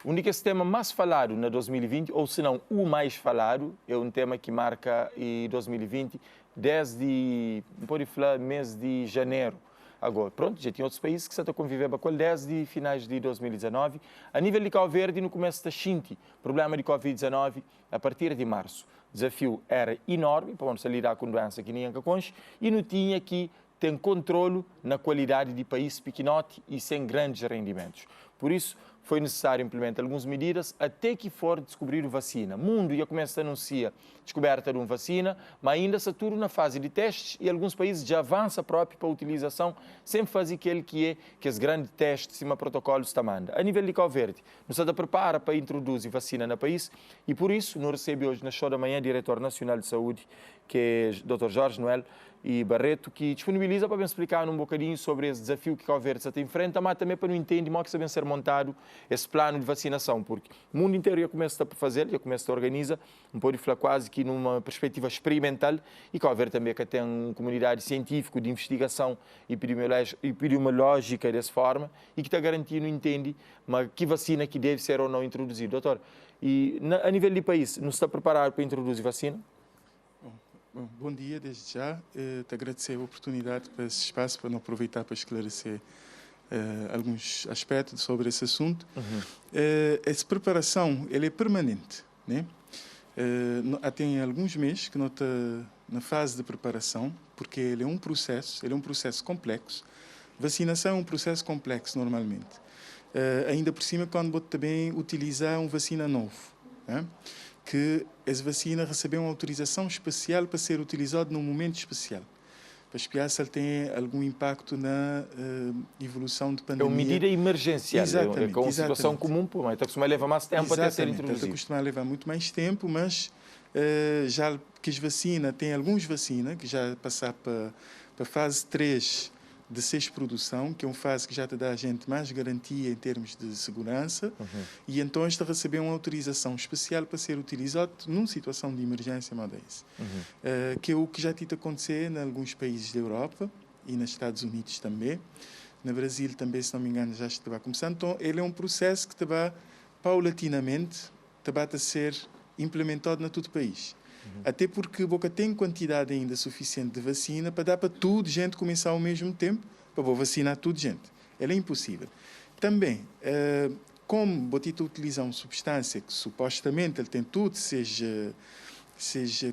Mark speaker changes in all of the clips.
Speaker 1: O único tema mais falado na 2020, ou se não o mais falado, é um tema que marca em 2020 desde, pode falar, mês de janeiro. Agora, pronto, já tinha outros países que se estão convivendo com ele desde finais de 2019. A nível de Cabo Verde, no começo da Xinti, problema de Covid-19 a partir de março. O desafio era enorme para onde se lidar com doença que nem Ancaconche e não tinha que ter controle na qualidade de país pequenote e sem grandes rendimentos. Por isso, foi necessário implementar algumas medidas até que for descobrir a vacina. O mundo já começa a anunciar a descoberta de uma vacina, mas ainda se atura na fase de testes e alguns países já avançam próprio para a utilização, sem fazer aquele que os grandes testes e protocolos está manda. A nível de Cabo Verde, nos está prepara para introduzir vacina no país e por isso, nos recebe hoje na show da manhã, diretor nacional de saúde, que é o Dr. Jorge Noel e Barreto, que disponibiliza para explicar um bocadinho sobre esse desafio que Cabo Verde se enfrenta, mas também para não entender como é que se ser montado esse plano de vacinação, porque o mundo inteiro já começa a fazer, já começa a organizar, não pode falar quase que numa perspectiva experimental, e Cabo Verde também que tem uma comunidade científica de investigação epidemiológica dessa forma, e que está garantindo, entende, mas que vacina que deve ser ou não introduzida. Doutor, e a nível de país, não está preparado para introduzir vacina?
Speaker 2: Bom dia, desde já. Te agradecer a oportunidade para esse espaço, para não aproveitar para esclarecer alguns aspectos sobre esse assunto. Essa preparação ela é permanente, né? Tem alguns meses que não está na fase de preparação, porque ele é um processo complexo. Vacinação é um processo complexo normalmente. Ainda por cima, quando você também utilizar uma vacina nova, né? Que essa vacina recebeu uma autorização especial para ser utilizada num momento especial, para espiar se ele tem algum impacto na evolução de pandemia.
Speaker 1: É uma medida emergencial,
Speaker 2: exatamente,
Speaker 1: é uma situação comum, mas está costumado levar mais tempo até ser introduzida.
Speaker 2: Está costumado levar muito mais tempo, mas já que as vacinas, tem algumas vacinas que já passaram para a fase 3 de 6 produção, que é uma fase que já te dá a gente mais garantia em termos de segurança, e então esta recebeu uma autorização especial para ser utilizado numa situação de emergência, que é o que já tinha acontecer em alguns países da Europa e nos Estados Unidos também. No Brasil também, se não me engano, já estava começando. Então, ele é um processo que está paulatinamente a ser implementado em todo o país. Até porque a Boca tem quantidade ainda suficiente de vacina para dar para tudo gente começar ao mesmo tempo, para vacinar tudo gente. Ela é impossível. Também, como Botita utiliza uma substância que supostamente ele tem tudo, seja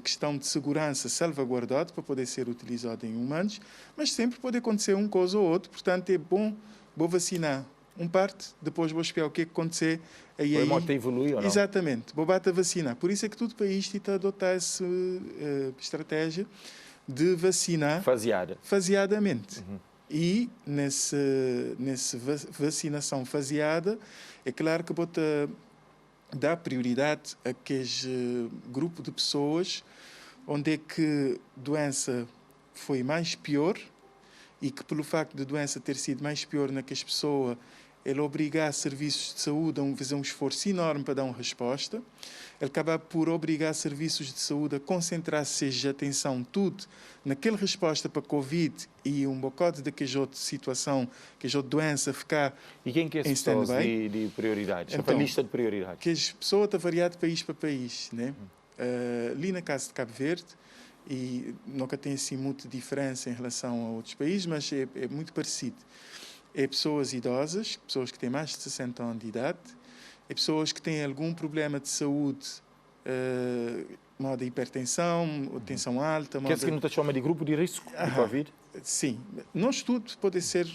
Speaker 2: questão de segurança salvaguardado para poder ser utilizado em humanos, mas sempre pode acontecer uma coisa ou outra, portanto é bom vacinar parte, depois vou esperar o que acontecer. Aí
Speaker 1: evolui ou não?
Speaker 2: Exatamente, vou bater a vacinar. Por isso é que todo o país está a adotar essa estratégia de vacinar faseadamente. E nessa vacinação faseada, é claro que bota dá prioridade a aquele grupo de pessoas onde é que a doença foi mais pior e que pelo facto de a doença ter sido mais pior naquelas pessoas, ele obrigar serviços de saúde a fazer um esforço enorme para dar uma resposta. Ele acaba por obrigar serviços de saúde a concentrar-se, seja atenção, tudo naquela resposta para a Covid e um bocado daquela outra situação, aquela outra doença ficar
Speaker 1: e quem que é as pessoas de prioridades? Então, a lista de prioridades?
Speaker 2: Que as pessoas está variada de país para país, né? Ali na casa de Cabo Verde, e nunca tem assim muita diferença em relação a outros países, mas é muito parecido. É pessoas idosas, pessoas que têm mais de 60 anos de idade, é pessoas que têm algum problema de saúde, modo hipertensão, tensão alta.
Speaker 1: Que é que não te chama de grupo de risco de Covid?
Speaker 2: Sim. Nós tudo pode ser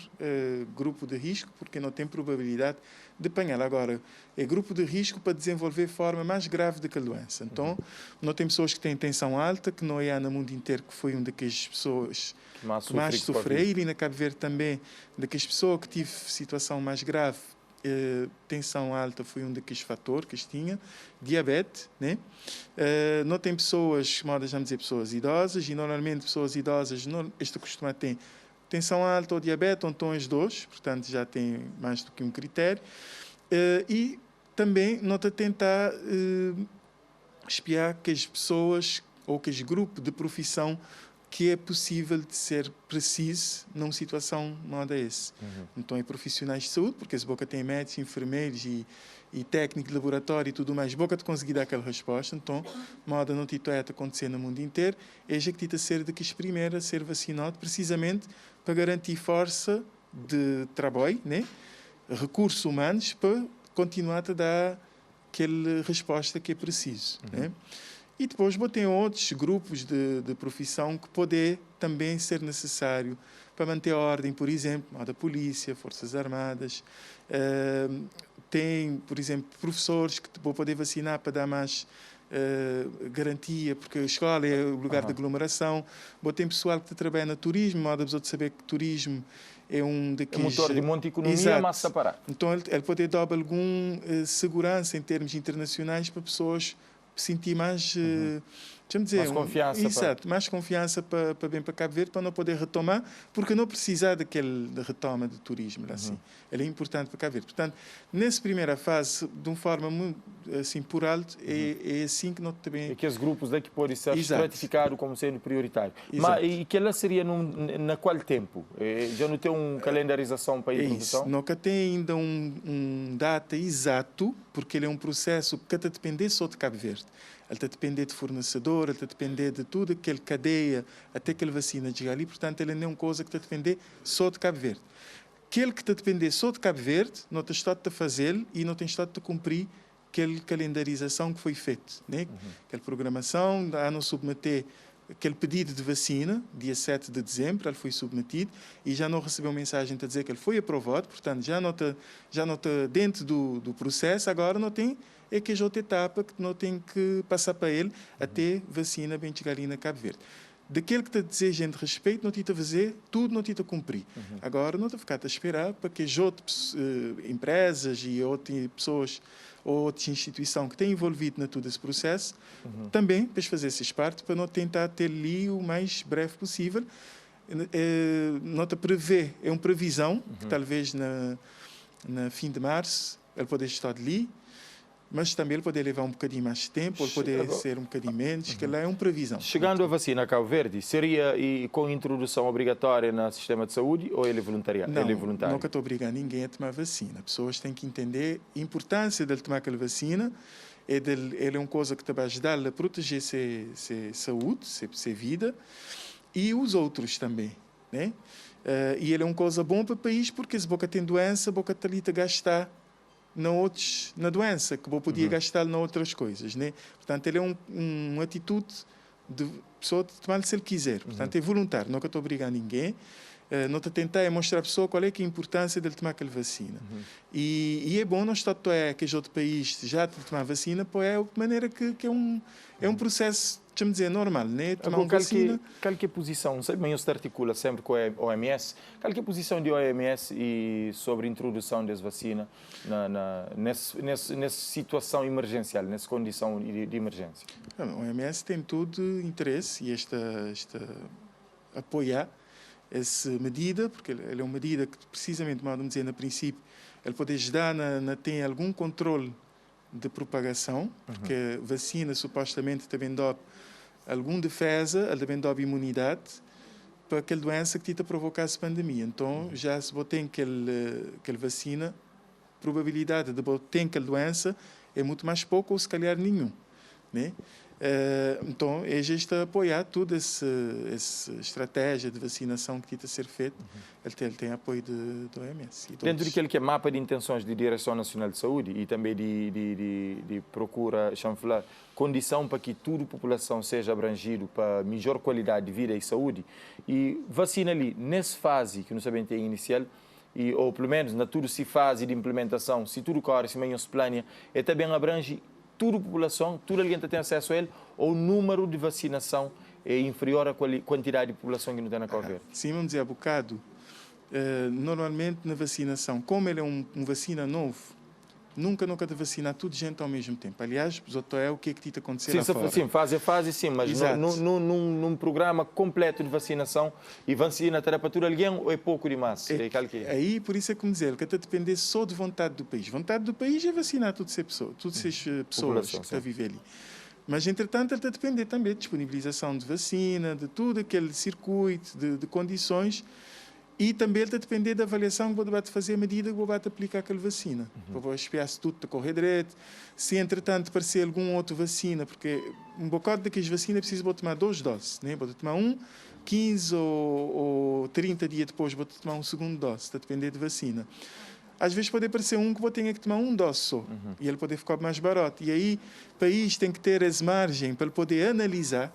Speaker 2: grupo de risco, porque não tem probabilidade de apanhar. Agora, é grupo de risco para desenvolver forma mais grave daquela doença. Então, não tem pessoas que têm tensão alta, que não é no mundo inteiro, que foi uma daquelas pessoas que mais sofreu. E na Cabo Verde também, daquelas pessoas que tive situação mais grave, tensão alta foi um daqueles fatores que tinha, diabetes, né? Não tem pessoas, vamos dizer, pessoas idosas, e normalmente pessoas idosas, este costuma ter tensão alta ou diabetes, ou então as dois, portanto já tem mais do que um critério, e também nota tentar espiar que as pessoas ou que os grupos de profissão que é possível de ser preciso numa situação moda essa. Então, é profissionais de saúde, porque se boca tem médicos, enfermeiros e técnico de laboratório e tudo mais, boca de conseguir dar aquela resposta. Então, moda não tito é acontecer no mundo inteiro, é já que tita ser de que os primeiros a ser vacinado, precisamente para garantir força de trabalho, né? Recursos humanos para continuar a dar aquela resposta que é preciso. Né? E depois tem outros grupos de profissão que podem também ser necessário para manter a ordem, por exemplo, a polícia, Forças Armadas. Tem, por exemplo, professores que vão poder vacinar para dar mais garantia, porque a escola é o lugar de aglomeração. Tem pessoal que trabalha no turismo, modo de saber que turismo é um daqueles...
Speaker 1: É motor de muita economia, mas separado.
Speaker 2: Então, ele pode dar alguma segurança em termos internacionais para pessoas sentir mais...
Speaker 1: mais confiança.
Speaker 2: Exato, mais confiança para Cabo Verde, para não poder retomar, porque não precisar daquele retoma de turismo. Assim. Ele é importante para Cabo Verde. Portanto, nessa primeira fase, de uma forma muito, assim, por alto, é assim que nós também...
Speaker 1: E que os grupos daqui podem ser estratificados como sendo prioritário.
Speaker 2: Exato.
Speaker 1: Mas e que ela seria na qual tempo? Já não tem uma calendarização para a introdução?
Speaker 2: Isso. Nunca tem ainda um data exato, porque ele é um processo que está a depender só de Cabo Verde. Ele está a depender de fornecedor, ele está a depender de tudo, aquela cadeia, até que a vacina chegar ali. Portanto, ele não é uma coisa que está a depender só de Cabo Verde. Aquele que está a depender só de Cabo Verde, não tem estado de fazer e não tem estado de cumprir aquela calendarização que foi feita. Né? Aquela programação, a não submeter aquele pedido de vacina, dia 7 de dezembro, ele foi submetido e já não recebeu mensagem a dizer que ele foi aprovado, portanto, já não está dentro do processo, agora não tem... é que é outra etapa que não tem que passar para ele até vacina bem chegar ali na Cabo Verde. Daquele que está a dizer gente respeito, não tenta fazer, tudo não tenta cumprir. Agora não está a ficar a esperar para que as outras empresas e outras pessoas ou outras instituições que têm envolvido em todo esse processo também para fazer essas partes, para não tentar ter ali o mais breve possível. Nota prevê, é uma previsão que talvez na fim de março ele pode estar ali, mas também ele pode levar um bocadinho mais de tempo, ou pode ser um bocadinho menos, que lá é uma previsão.
Speaker 1: Chegando a vacina a Cabo Verde, seria com introdução obrigatória no sistema de saúde ou ele é voluntário?
Speaker 2: Não, nunca estou obrigando ninguém a tomar vacina. Pessoas têm que entender a importância de tomar aquela vacina. Ele é uma coisa que vai ajudar a proteger sua saúde, sua vida, e os outros também. Né? E ele é uma coisa boa para o país, porque se boca tem doença, boca está ali a gastar na doença, que vou poder gastar em outras coisas, né? Portanto, ele é uma atitude de pessoa de tomar se ele quiser. Portanto, é voluntário, nunca estou obrigando ninguém. Não estou a tentar mostrar à pessoa qual é que é a importância de ele tomar aquela vacina. E é bom nós estar que os outros países já tomar vacina, pois é de maneira que é um processo, deixa-me dizer, normal, né? Tomar uma vacina.
Speaker 1: Qual que é a posição? Não sei bem, se articula sempre com a OMS. Qual que é a posição da OMS sobre a introdução das vacinas nessa situação emergencial, nessa condição de emergência?
Speaker 2: A OMS tem todo interesse e apoiar essa medida, porque ele é uma medida que, precisamente, vamos dizer, no princípio, ele pode ajudar tem algum controle de propagação, porque a vacina supostamente também dá alguma defesa, ela também dá imunidade para aquela doença que provocasse pandemia. Então, já se tem aquela vacina, a probabilidade de ter aquela doença é muito mais pouco ou se calhar nenhum. Né? Então, é just apoiar toda essa estratégia de vacinação que está a ser feita. Ele tem apoio da OMS.
Speaker 1: Dentro daquele que é mapa de intenções de Direção Nacional de Saúde e também de procura chanflar condição para que toda a população seja abrangida para melhor qualidade de vida e saúde, e vacina ali, nessa fase que não sabemos tem inicial, ou pelo menos na toda essa fase de implementação, se tudo corre, se meio se planeia, é também abrange toda a população, toda alguém tem acesso a ele, ou o número de vacinação é inferior à quantidade de população que não tem na Cabo Verde?
Speaker 2: Sim, vamos dizer, há bocado, normalmente na vacinação, como ele é um vacina novo, nunca de vacinar toda gente ao mesmo tempo. Aliás, é o que está acontecendo lá fora.
Speaker 1: Sim, fase a fase, sim, mas num programa completo de vacinação, e vacina para todo alguém ou é pouco demais?
Speaker 2: Aí, por isso é como dizer, que está a depender só de vontade do país. Vontade do país é vacinar todas essas pessoas que estão a viver ali. Mas, entretanto, ele está a depender também de disponibilização de vacina, de tudo aquele circuito, de condições. E também ele está a depender da avaliação que você fazer à medida que você aplicar aquela vacina. Para espiar se tudo está correr direito. Se, entretanto, aparecer alguma outra vacina, porque um bocado daquelas vacinas precisa tomar 2 doses. Né? Pode tomar 15 ou 30 dias depois, pode tomar uma segunda dose. Está a depender de vacina. Às vezes pode aparecer que você tenha que tomar 1 dose só. E ele pode ficar mais barato. E aí o país tem que ter as margens para poder analisar.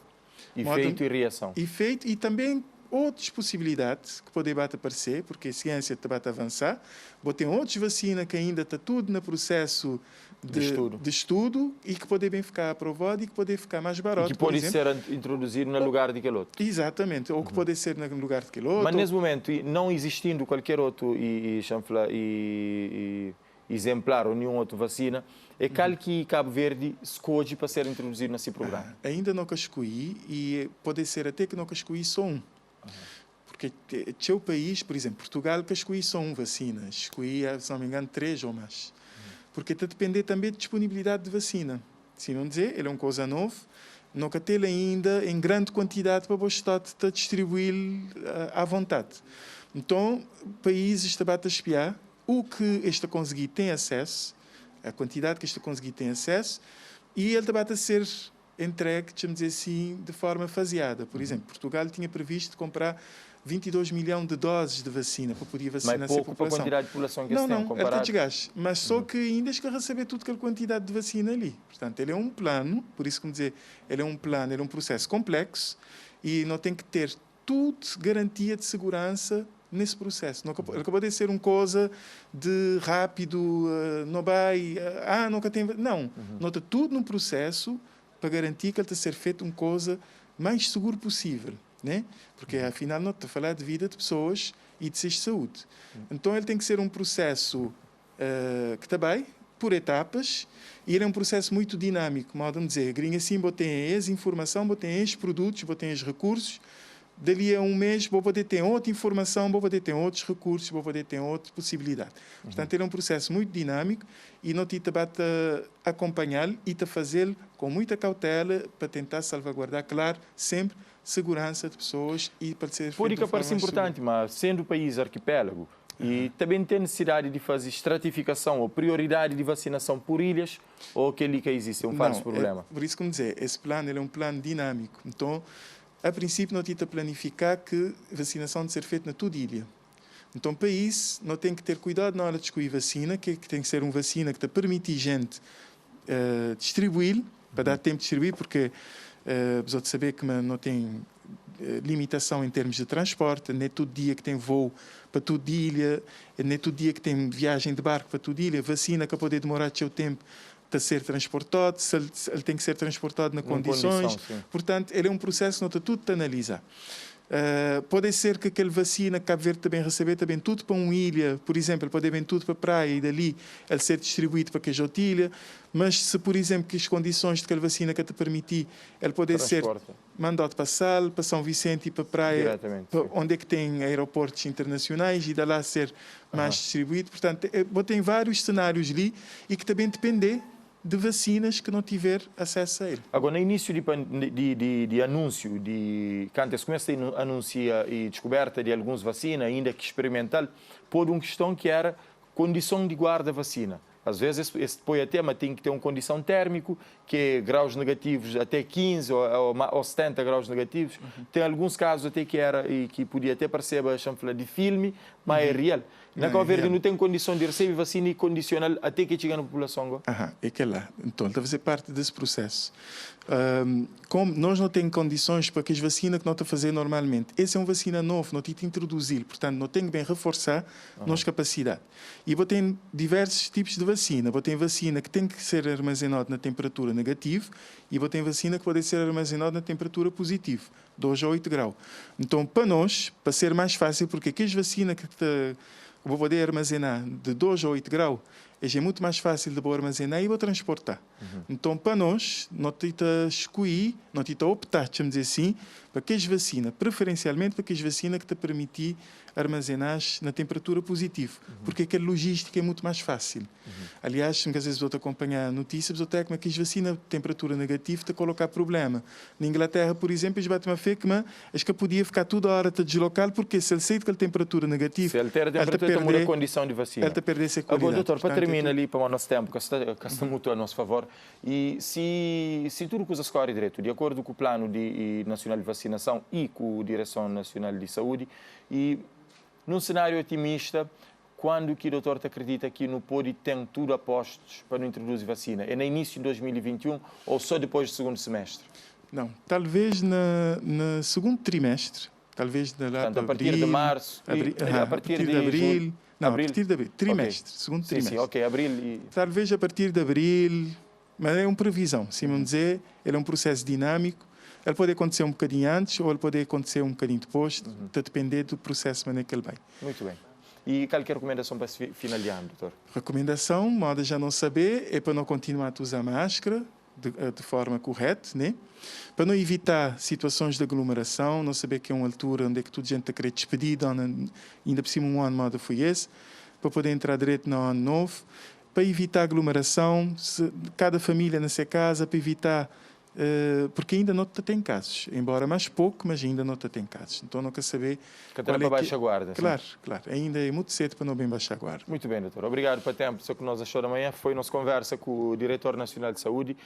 Speaker 1: Efeito e reação.
Speaker 2: Efeito e também outras possibilidades que podem aparecer, porque a ciência está a avançar. Tem outras vacinas que ainda está tudo no processo de estudo e que podem bem ficar aprovado e que podem ficar mais barato.
Speaker 1: E que pode ser introduzido no lugar daquele outro.
Speaker 2: Exatamente, ou que pode ser no lugar daquele outro.
Speaker 1: Mas nesse momento, não existindo qualquer outro exemplar ou nenhuma outra vacina, é qual que Cabo Verde escolhe para ser introduzido nesse programa?
Speaker 2: Ainda não escolhi e pode ser até que não escolhi só um. Porque o país, por exemplo, Portugal, que escolhi só uma vacina, escolhi, se não me engano, 3 ou mais. Porque está a depender também de disponibilidade de vacina. Se não dizer, ele é uma coisa nova, não que tem ainda em grande quantidade para o Estado distribuir à vontade. Então, países estão a espiar o que este conseguir tem acesso, a quantidade que este conseguir tem acesso, e ele está a ser entregue, deixa-me dizer assim, de forma faseada. Por exemplo, Portugal tinha previsto comprar 22 milhões de doses de vacina para poder vacinar
Speaker 1: a
Speaker 2: população.
Speaker 1: Para a quantidade de população que eles têm comparado?
Speaker 2: Não, ele está mas só que ainda é que receber toda aquela quantidade de vacina ali. Portanto, ele é um plano, por isso que me dizer, ele é um plano, ele é um processo complexo e não tem que ter tudo garantia de segurança nesse processo. Não acabou de ser uma coisa de rápido, não vai, nunca tem... Não, não está tudo no processo para garantir que ele está a ser feito uma coisa mais segura possível, né? Porque afinal não está a falar de vida de pessoas e de saúde. Então ele tem que ser um processo que está bem, por etapas, e ele é um processo muito dinâmico, modo de dizer, gringa assim, tem as informação, tem os produtos, tem os recursos, dali a um mês vou poder ter outra informação, vou poder ter outros recursos, vou poder ter outra possibilidade. Portanto, ele é um processo muito dinâmico e não te bate acompanhá-lo e te fazê-lo com muita cautela para tentar salvaguardar, claro, sempre segurança de pessoas e para ser feito.
Speaker 1: Por isso parece importante, mas sendo o país arquipélago e também tem necessidade de fazer estratificação ou prioridade de vacinação por ilhas ou aquele que existe, é um falso problema?
Speaker 2: Por isso, como dizer, esse plano ele é um plano dinâmico. Então, a princípio, não tem que planificar que a vacinação deve ser feita na toda ilha. Então, o país não tem que ter cuidado na hora de escolher vacina, que tem que ser uma vacina que te permite gente distribuir, para dar tempo de distribuir, porque precisa saber que não tem limitação em termos de transporte, nem todo dia que tem voo para toda ilha, nem todo dia que tem viagem de barco para toda ilha, vacina que pode demorar o seu tempo a ser transportado, se ele tem que ser transportado nas condições. Portanto, ele é um processo que não está tudo a analisar. Pode ser que aquela vacina que Cabo Verde também receber também tudo para uma ilha, por exemplo, pode vir tudo para a praia e dali ele ser distribuído para aquela outra ilha, mas se, por exemplo, que as condições de aquela vacina que te permitir, ele pode ser mandado para Sal, para São Vicente e para a praia, para onde é que tem aeroportos internacionais e de lá ser mais distribuído. Portanto, tem vários cenários ali e que também dependem de vacinas que não tiver acesso a ele.
Speaker 1: Agora, no início de anúncio, quando se começa a anunciar e descoberta de algumas vacinas, ainda que experimental, pôr uma questão que era condição de guarda vacina. Às vezes, esse tema tem que ter uma condição térmica, que é graus negativos até 15 ou 70 graus negativos. Tem alguns casos até que podia até parecer de filme, mas é real. Na Cabo Verde não tem condição de receber vacina condicional até que chegue na população.
Speaker 2: É que é lá. Então, deve fazer parte desse processo. Como nós não temos condições para que as vacinas que nós estamos a fazer normalmente, essa é uma vacina nova, não tem que introduzir, portanto, não tem que bem reforçar nossa capacidade. E vou ter diversos tipos de vacina. Vou ter vacina que tem que ser armazenada na temperatura negativa e vou ter vacina que pode ser armazenada na temperatura positiva, 2 a 8 graus. Então, para nós, para ser mais fácil, porque aquelas vacinas que vou poder armazenar de 2 a 8 graus, é muito mais fácil de armazenar e vou transportar. Então, para nós, nós temos que escolher, nós temos que optar, vamos dizer assim, para que as vacinas, preferencialmente para que as vacinas que te permitem armazenar na temperatura positiva, porque aquela logística é muito mais fácil. Aliás, muitas vezes eu estou a acompanhar notícias, eu tenho que as vacinas temperatura negativa te colocar problema. Na Inglaterra, por exemplo, eles batem uma fé que acho que podia ficar toda a hora a deslocar, porque se ele sai daquela temperatura negativa,
Speaker 1: se ele ter a temperatura, muda a condição de vacina.
Speaker 2: Ele está a perder essa qualidade.
Speaker 1: Agora, doutor, para terminar ali para o nosso tempo, que está muito a nosso favor, e se tudo coisa corre direito, de acordo com o plano nacional de vacinação e com a Direção Nacional de Saúde, e num cenário otimista, quando que o doutor acredita que não pode ter tudo a postos para não introduzir vacina? É no início de 2021 ou só depois do segundo semestre?
Speaker 2: Não, talvez no segundo trimestre, talvez
Speaker 1: portanto, a partir de março,
Speaker 2: a partir de abril, não, abril? A partir de abril, trimestre, okay. Segundo trimestre.
Speaker 1: Sim, ok, abril e...
Speaker 2: Talvez a partir de abril, mas é uma previsão, se me dizer, ele é um processo dinâmico. Ele pode acontecer um bocadinho antes ou ele pode acontecer um bocadinho depois, de depender do processo maneira que ele vai.
Speaker 1: Muito bem. E qualquer recomendação para finalizar, doutor?
Speaker 2: Recomendação, moda já não saber, é para não continuar a usar máscara de forma correta, né? Para não evitar situações de aglomeração, não saber que é uma altura onde é que toda a gente está a querer despedir, ainda por cima um ano moda foi esse, para poder entrar direito no ano novo, para evitar aglomeração, cada família na sua casa, para evitar... porque ainda não tem casos, embora mais pouco, mas ainda não tem casos. Então não quer saber...
Speaker 1: Para baixa guarda.
Speaker 2: Claro, claro. Ainda é muito cedo para não bem baixar guarda.
Speaker 1: Muito bem, doutor. Obrigado pelo tempo. Isso que nós achamos amanhã foi nossa conversa com o Diretor Nacional de Saúde,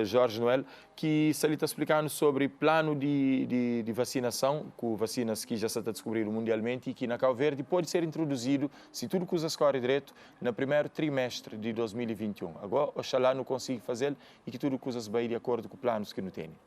Speaker 1: Jorge Noel, que está explicando sobre plano de vacinação, com vacinas que já se está descobrindo mundialmente e que na Cabo Verde pode ser introduzido, se tudo coisa corre direito, no primeiro trimestre de 2021. Agora, oxalá não consiga fazer e que tudo coisa vai de acordo com o plano que não tem.